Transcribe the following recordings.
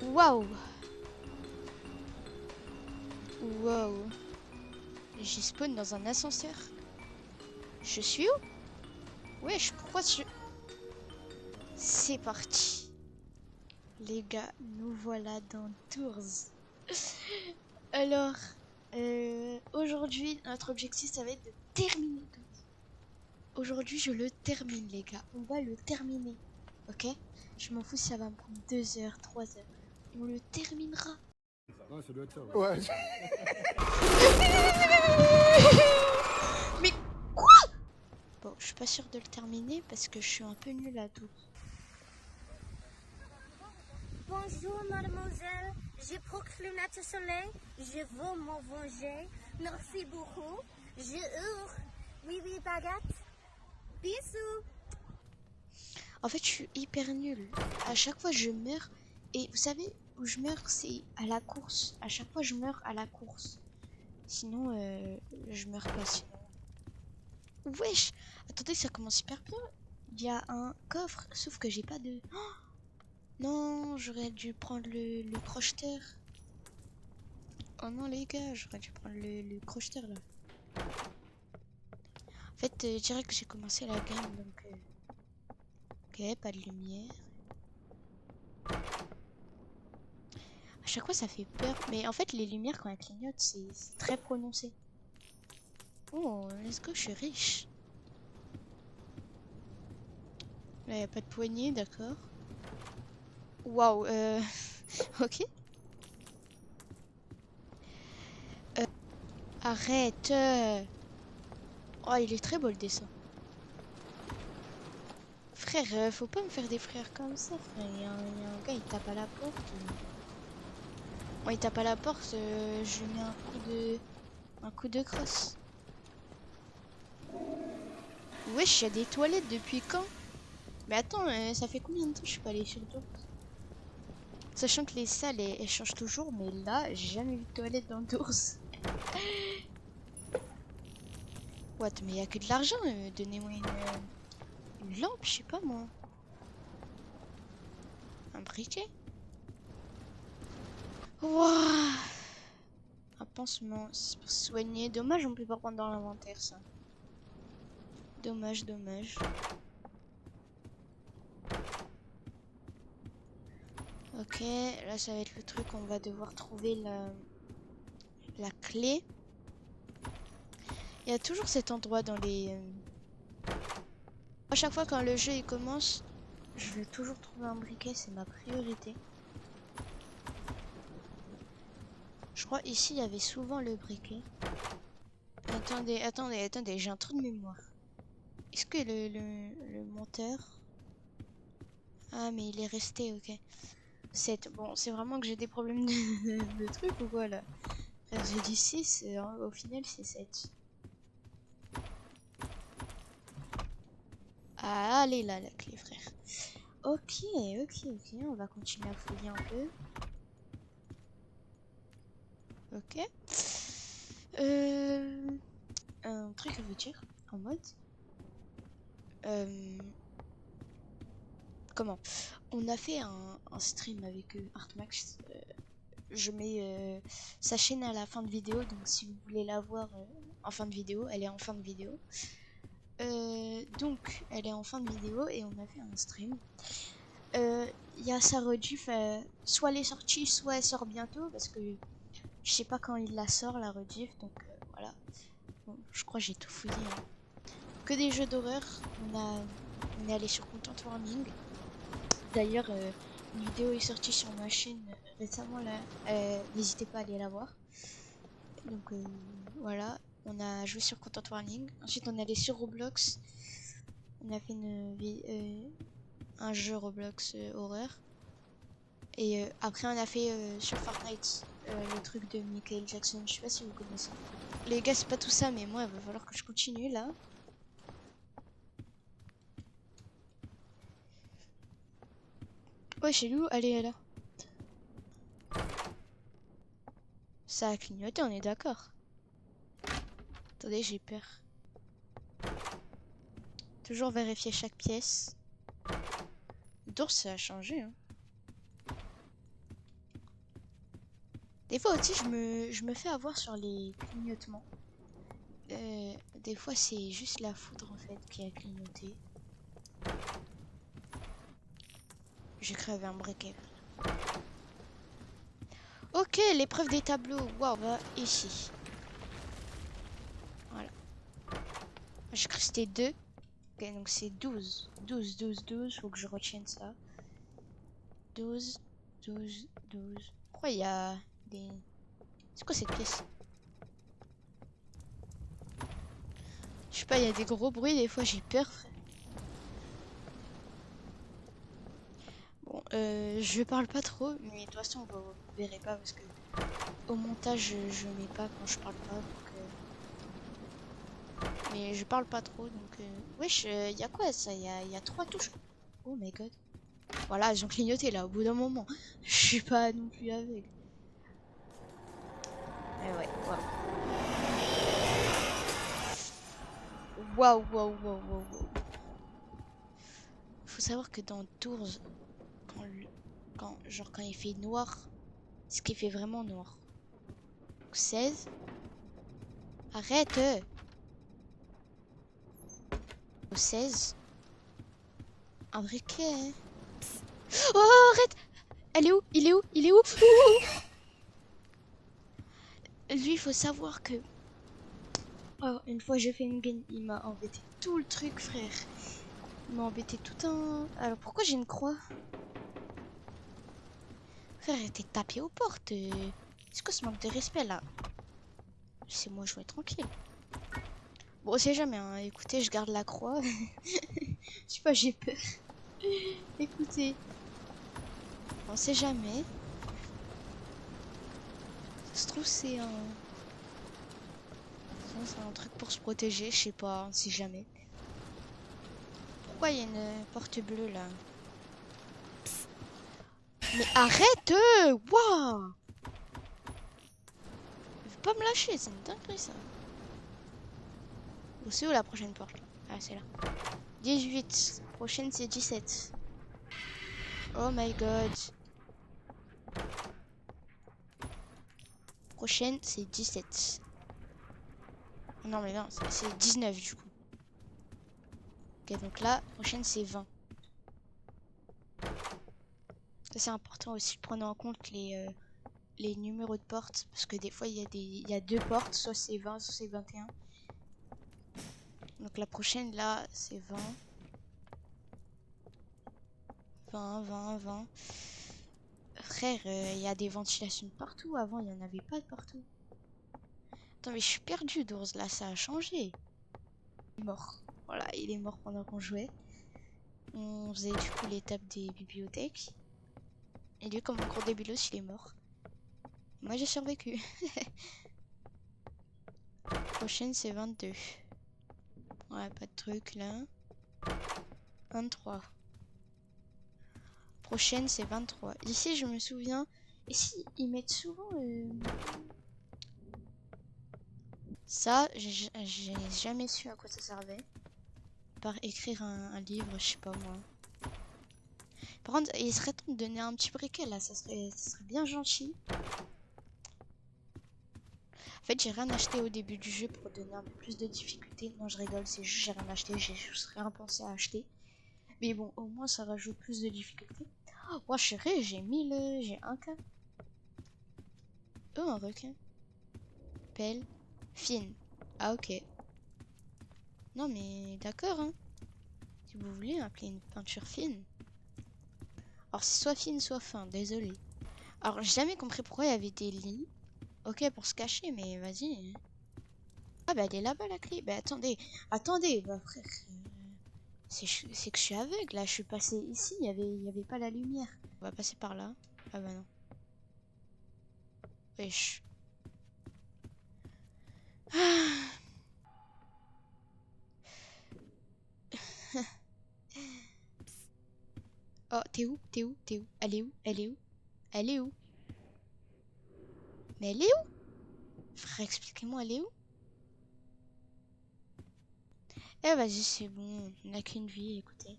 Waouh. Waouh. J'ai spawn dans un ascenseur. Je suis où? Wesh, pourquoi je... C'est parti. Les gars, nous voilà dans Tours. Alors, aujourd'hui, notre objectif, ça va être de terminer Tours. Aujourd'hui, je le termine, les gars. On va le terminer. Ok? Je m'en fous si ça va me prendre 2 heures, 3 heures. On le terminera. Ouais, ça doit être ça. Ouais. Mais quoi? Bon, je suis pas sûre de le terminer parce que je suis un peu nulle à tout. Bonjour mademoiselle, j'ai proclamé notre soleil, je veux m'en venger. Merci beaucoup. Je hurle. Oui, oui, baguette. Bisous. En fait, je suis hyper nulle. À chaque fois, je meurs. Et vous savez où je meurs, c'est à la course. À chaque fois, je meurs à la course. Sinon, je meurs pas. Sinon. Wesh! Attendez, ça commence hyper bien. Il y a un coffre, sauf que j'ai pas de. Oh non, j'aurais dû prendre le crocheteur. Oh non, les gars, j'aurais dû prendre le crocheteur là. En fait, je dirais que j'ai commencé la game donc. Ok, pas de lumière. À chaque fois, ça fait peur. Mais en fait, les lumières, quand elles clignotent, c'est très prononcé. Oh, let's go, je suis riche. Là, il n'y a pas de poignée, d'accord. Waouh, ok. Arrête. Oh, il est très beau le dessin. Frère, faut pas me faire des frères comme ça, frère. Il y a un gars, il tape à la porte. Bon, il tape à la porte, je lui mets un coup de crosse. Wesh, il y a des toilettes depuis quand? Mais attends, ça fait combien de temps que je suis pas allée sur le tour? Sachant que les salles, elles changent toujours, mais là, j'ai jamais vu de toilette dans Tours. What, mais il y a que de l'argent, donnez-moi une lampe, je sais pas moi. Un briquet. Wouah. Un pansement, c'est pour se soigner. Dommage, on peut pas prendre dans l'inventaire ça. Dommage, dommage. Ok, là ça va être le truc, on va devoir trouver la clé. Il y a toujours cet endroit dans les... À chaque fois quand le jeu il commence, je vais toujours trouver un briquet, c'est ma priorité. Je crois ici il y avait souvent le briquet. Attendez, attendez, attendez, j'ai un trou de mémoire. Est-ce que le monteur... Ah mais il est resté, ok. 7. Bon, c'est vraiment que j'ai des problèmes de trucs ou quoi là? J'ai dit 6, au final c'est 7. Ah, allez là, la clé, frère. Ok, ok, on va continuer à fouiller un peu. Ok. Un truc à vous dire, en mode... comment? On a fait un stream avec Artmax. Je mets sa chaîne à la fin de vidéo, donc si vous voulez la voir en fin de vidéo, elle est en fin de vidéo. Donc, elle est en fin de vidéo et on a fait un stream. Il y a sa rediff, soit elle est sortie, soit elle sort bientôt, parce que je sais pas quand il la sort, la rediff, donc voilà. Bon, je crois que j'ai tout fouillé. Hein. Que des jeux d'horreur. On est allé sur Content Warning. D'ailleurs, une vidéo est sortie sur ma chaîne récemment là. N'hésitez pas à aller la voir. Donc voilà, on a joué sur Content Warning. Ensuite, on est allé sur Roblox. On a fait un jeu Roblox horreur. Et après, on a fait sur Fortnite le truc de Michael Jackson. Je sais pas si vous connaissez. Les gars, c'est pas tout ça, mais moi, il va falloir que je continue là. Ouais, chez nous, allez là. Ça a clignoté, on est d'accord. Attendez, j'ai peur. Toujours vérifier chaque pièce. D'ours, ça a changé. Hein. Des fois aussi, je me fais avoir sur les clignotements. Des fois, c'est juste la foudre en fait qui a clignoté. J'ai crevé un briquet. Ok, l'épreuve des tableaux. Waouh, va ici. Voilà. J'ai cru que c'était 2. Ok, donc c'est 12. 12, 12, 12. Faut que je retienne ça. 12, 12, 12. Pourquoi il y a des... C'est quoi cette pièce? Je sais pas, il y a des gros bruits, des fois j'ai peur. Bon, je parle pas trop, mais de toute façon vous verrez pas parce que au montage je mets pas quand je parle pas. Donc, mais je parle pas trop, donc wesh, y a quoi ça? Y a 3 touches. Oh my god. Voilà, ils ont clignoté là au bout d'un moment. Je suis pas non plus aveugle. Mais ouais, waouh. Waouh, waouh, waouh, waouh, waouh. Faut savoir que dans Tours, quand il fait noir, ce qui fait vraiment noir. 16. Arrête! Au 16. Un briquet, hein. Oh, arrête! Elle est où? Il est où? Il est où? Ouh. Lui, il faut savoir que... Oh, une fois j'ai fait une game, il m'a embêté tout le truc, frère. Il m'a embêté tout un... Alors, pourquoi j'ai une croix? Frère, t'es tapé aux portes. C'est quoi ce manque de respect, là? Laissez-moi jouer tranquille. Bon, on sait jamais, hein. Écoutez, je garde la croix. Je sais pas, j'ai peur. Écoutez. On sait jamais. Ça se trouve, c'est un... C'est un truc pour se protéger, je sais pas, on sait jamais. Pourquoi il y a une porte bleue, là? Mais arrête! Waouh! Il veut pas me lâcher, c'est une dinguerie, ça. Où c'est où la prochaine porte, là? Ah, c'est là. 18. Prochaine, c'est 17. Oh my god. Prochaine, c'est 17. Non, mais non, c'est 19 du coup. Ok, donc là, prochaine, c'est 20. Ça, c'est important aussi de prendre en compte les numéros de porte. Parce que des fois, il y a 2 portes. Soit c'est 20, soit c'est 21. Donc la prochaine, là, c'est 20. 20, 20, 20. Frère, il y a des ventilations partout. Avant, il n'y en avait pas de partout. Attends, mais je suis perdu, d'ours. Là, ça a changé. Il est mort. Voilà, il est mort pendant qu'on jouait. On faisait du coup l'étape des bibliothèques. Et lui, comme un gros débilos, il est mort. Moi, j'ai survécu. Prochaine, c'est 22. Ouais, pas de truc là. 23. Prochaine, c'est 23. Ici, je me souviens. Ici, ils mettent souvent... Ça, j'ai jamais su à quoi ça servait. Par écrire un livre, je sais pas moi. Par contre, il serait temps de donner un petit briquet là, ça serait bien gentil. En fait, j'ai rien acheté au début du jeu pour donner un peu plus de difficulté. Non, je rigole, c'est juste j'ai rien acheté, j'ai juste rien pensé à acheter. Mais bon, au moins ça rajoute plus de difficulté. Oh, moi chérie, j'ai 1000, j'ai un cas. Oh, un requin. Pelle. Fine. Ah, ok. Non, mais d'accord, hein. Si vous voulez appeler une peinture fine. Alors, c'est soit fine, soit fin, désolé. Alors, j'ai jamais compris pourquoi il y avait des lits. Ok, pour se cacher, mais vas-y. Ah, bah, elle est là-bas, la clé. Bah, attendez. Attendez, bah, frère. C'est que je suis aveugle, là. Je suis passé ici, il y avait pas la lumière. On va passer par là. Ah, bah, non. Wesh. Ah. Oh, t'es où? T'es où? T'es où? Elle est où? Elle est où? Elle est où? Mais elle est où? Frère, expliquez-moi, elle est où? Eh, vas-y, c'est bon. On n'a qu'une vie, écoutez.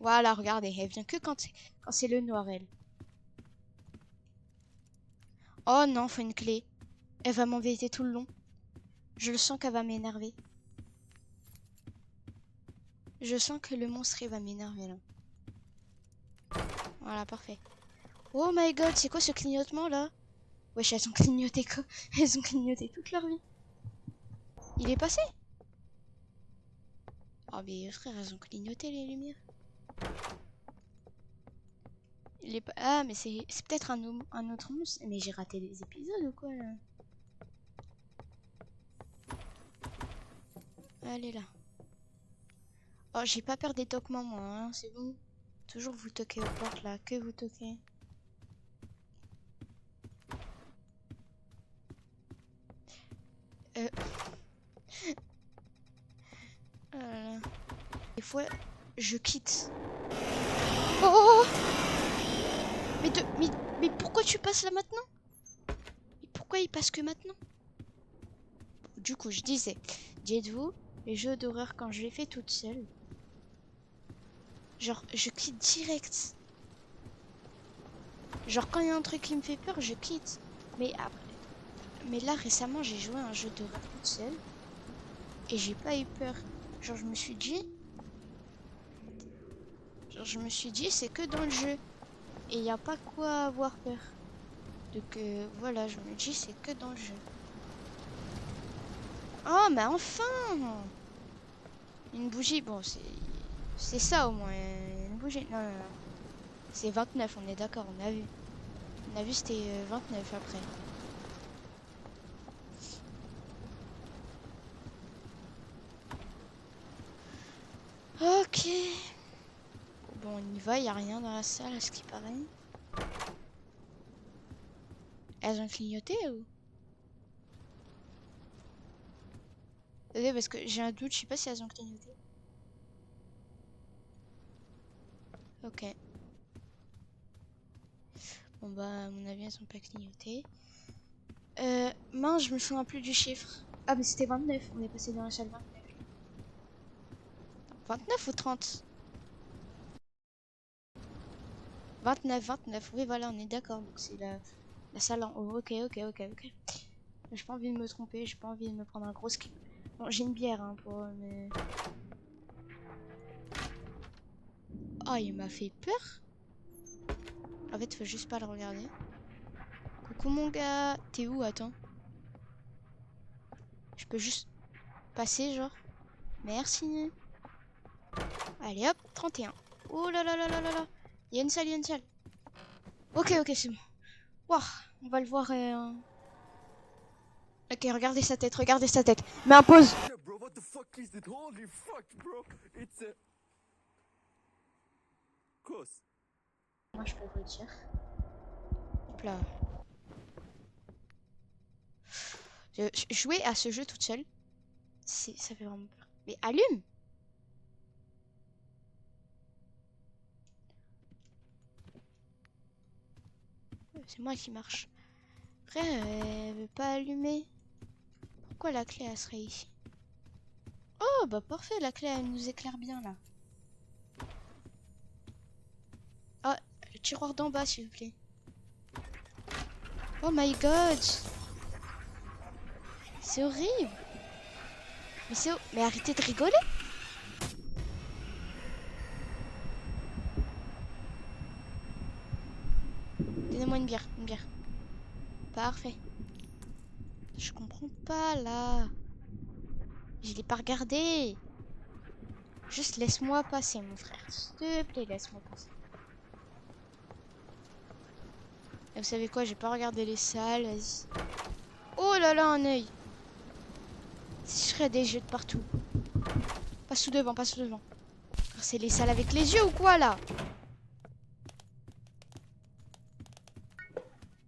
Voilà, regardez. Elle vient que quand c'est le noir, elle. Oh non, faut une clé. Elle va m'embêter tout le long. Je le sens qu'elle va m'énerver. Je sens que le monstre il va m'énerver là. Voilà, parfait. Oh my god, c'est quoi ce clignotement là? Wesh, elles ont clignoté quoi? Elles ont clignoté toute leur vie. Il est passé? Oh mais frère, elles ont clignoté les lumières. Il est pas... Ah mais c'est peut-être un autre monstre. Mais j'ai raté des épisodes ou quoi là? Allez là. Oh, j'ai pas peur des toquements moi, hein, c'est bon. Toujours vous toquez aux portes là, que vous toquez. Euh... Oh là là. Des fois, je quitte. Oh, oh, oh. Mais pourquoi tu passes là maintenant? Mais pourquoi il passe que maintenant? Du coup, je disais, dites-vous, les jeux d'horreur quand je les fais toute seule, genre, je quitte direct. Genre, quand il y a un truc qui me fait peur, je quitte. Mais après, mais là, récemment, j'ai joué à un jeu d'horreur toute seule et j'ai pas eu peur. Genre, je me suis dit, c'est que dans le jeu. Et il n'y a pas quoi avoir peur. Donc voilà, je me dis c'est que dans le jeu. Oh mais enfin! Une bougie, bon c'est ça au moins, une bougie. Non, non, non. C'est 29, on est d'accord, on a vu. On a vu c'était 29 après. Ok. Bon on y va, il n'y a rien dans la salle à ce qui paraît. Elles ont clignoté ou? Désolé parce que j'ai un doute, je sais pas si elles ont clignoté. Ok. Bon bah à mon avis elles ont pas clignoté. Mince, je me souviens plus du chiffre. Ah mais c'était 29, on est passé dans la salle 29. 29 ou 30? 29, 29, oui voilà, on est d'accord. Donc c'est la salle en haut, ok. J'ai pas envie de me tromper, j'ai pas envie de me prendre un gros skip. Bon, j'ai une bière hein, pour... mais... Oh, il m'a fait peur. En fait, faut juste pas le regarder. Coucou mon gars, t'es où? Attends. Je peux juste passer, genre. Merci. Allez hop, 31. Oh là là là là là là. Il y a une salle, il y a une salle. Ok, c'est bon. Waouh, on va le voir. Ok, regardez sa tête, regardez sa tête. Mets un pause. Yeah, bro, what the fuck is it? Holy fuck, bro. It's a... Course. Moi, je peux vous le dire. Hop là. Jouer à ce jeu toute seule, ça fait vraiment peur. Mais allume! C'est moi qui marche. Après, elle veut pas allumer. Pourquoi la clé, elle serait ici? Oh, bah parfait, la clé, elle nous éclaire bien, là. Ah, le tiroir d'en bas, s'il vous plaît. Oh my god! C'est horrible! Mais arrêtez de rigoler! Donnez-moi une bière, Parfait. Je comprends pas, là. Je l'ai pas regardé. Juste laisse-moi passer, mon frère. S'il te plaît, laisse-moi passer. Et vous savez quoi, j'ai pas regardé les salles. Vas-y. Oh là là, un œil. Si je ferais des jeux de partout. Passe tout devant, C'est les salles avec les yeux ou quoi, là?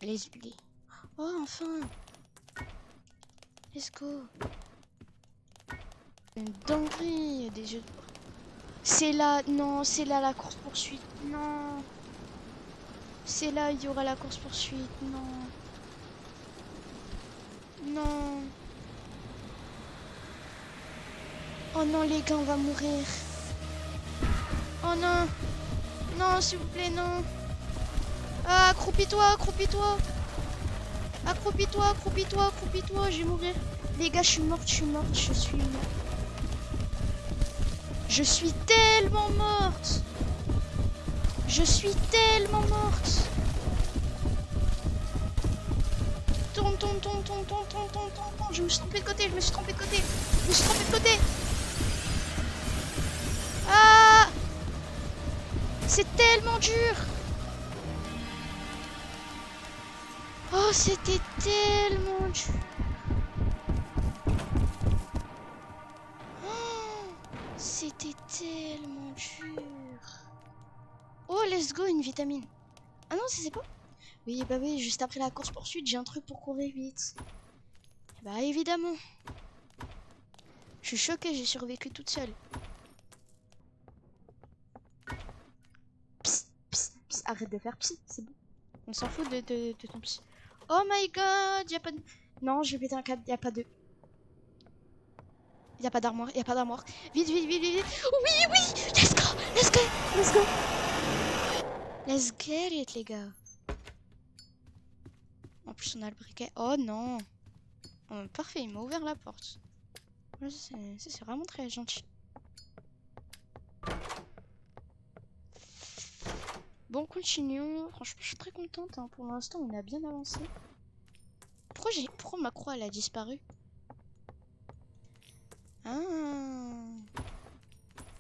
Les... Oh, enfin. Let's go. Une dinguerie, des jeux de... C'est là, non, c'est là la course-poursuite. Non. C'est là, il y aura la course-poursuite. Non. Non. Oh non, les gars, on va mourir. Oh non. Non, s'il vous plaît, non. Ah, accroupis-toi. Accroupis-toi, accroupis-toi, accroupis-toi, je vais mourir. Les gars, je suis morte, je suis morte, je suis morte. Je suis tellement morte. Je suis tellement morte. Tourne, tourne, tourne, tourne, tourne, tourne, tourne, tourne, tourne. Je me suis trompé de côté, je me suis trompé de côté. Je me suis trompé de côté. Ah! C'est tellement dur. Oh, c'était tellement dur. Oh, c'était tellement dur. Oh, let's go, une vitamine. Ah non, c'est pas. Oui, bah oui, juste après la course poursuite, j'ai un truc pour courir vite. Bah évidemment. Je suis choquée, j'ai survécu toute seule. Psst, psst, psst, arrête de faire psst, c'est bon. On s'en fout de ton psst. Oh my god, y'a pas de... Non, je vais péter un câble, y'a pas de... Y'a pas d'armoire, y'a pas d'armoire. Vite, vite, vite, vite, vite. Oui, oui, let's go, let's go, let's go. Let's get it, les gars. En plus, on a le briquet. Oh non. Oh, parfait, il m'a ouvert la porte. C'est vraiment très gentil. Bon, continuons. Franchement, je suis très contente. Hein. Pour l'instant, on a bien avancé. Pourquoi ma croix elle a disparu? Ah.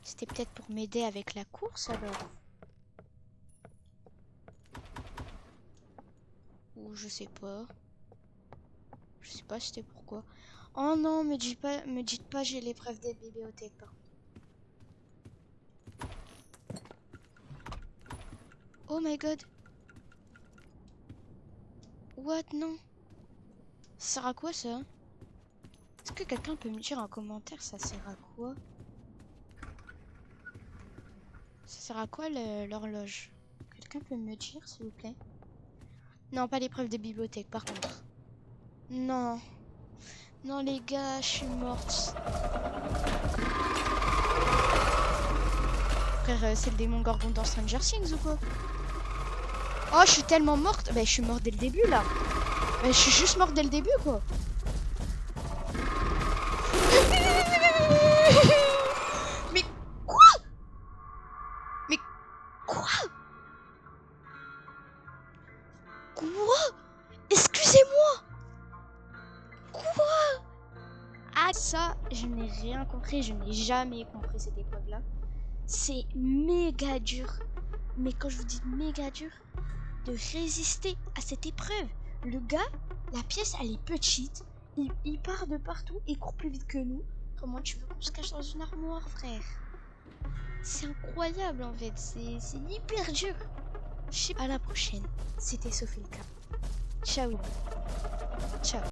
C'était peut-être pour m'aider avec la course alors. Ou je sais pas. Je sais pas c'était pourquoi. Oh non, me dites pas j'ai l'épreuve des bibliothèques par contre. Oh my god. What? Non. Ça sert à quoi ça? Est-ce que quelqu'un peut me dire en commentaire ça sert à quoi? Ça sert à quoi l'horloge? Quelqu'un peut me dire s'il vous plaît? Non, pas l'épreuve des bibliothèques par contre. Non. Non les gars, je suis morte. Frère, c'est le démon Gorgon dans Stranger Things ou quoi? Oh, je suis tellement morte. Bah, je suis morte dès le début là. Bah, je suis juste morte dès le début quoi. Mais quoi? Mais quoi? Quoi? Excusez-moi. Quoi? Ah ça, je n'ai rien compris. Je n'ai jamais compris cette épreuve là. C'est méga dur. Mais quand je vous dis méga dur, de résister à cette épreuve. Le gars, la pièce elle est petite. Il part de partout, il court plus vite que nous. Comment tu veux qu'on se cache dans une armoire, frère? C'est incroyable en fait, c'est hyper dur. À la prochaine, c'était Sophie le Cap. Ciao. Ciao.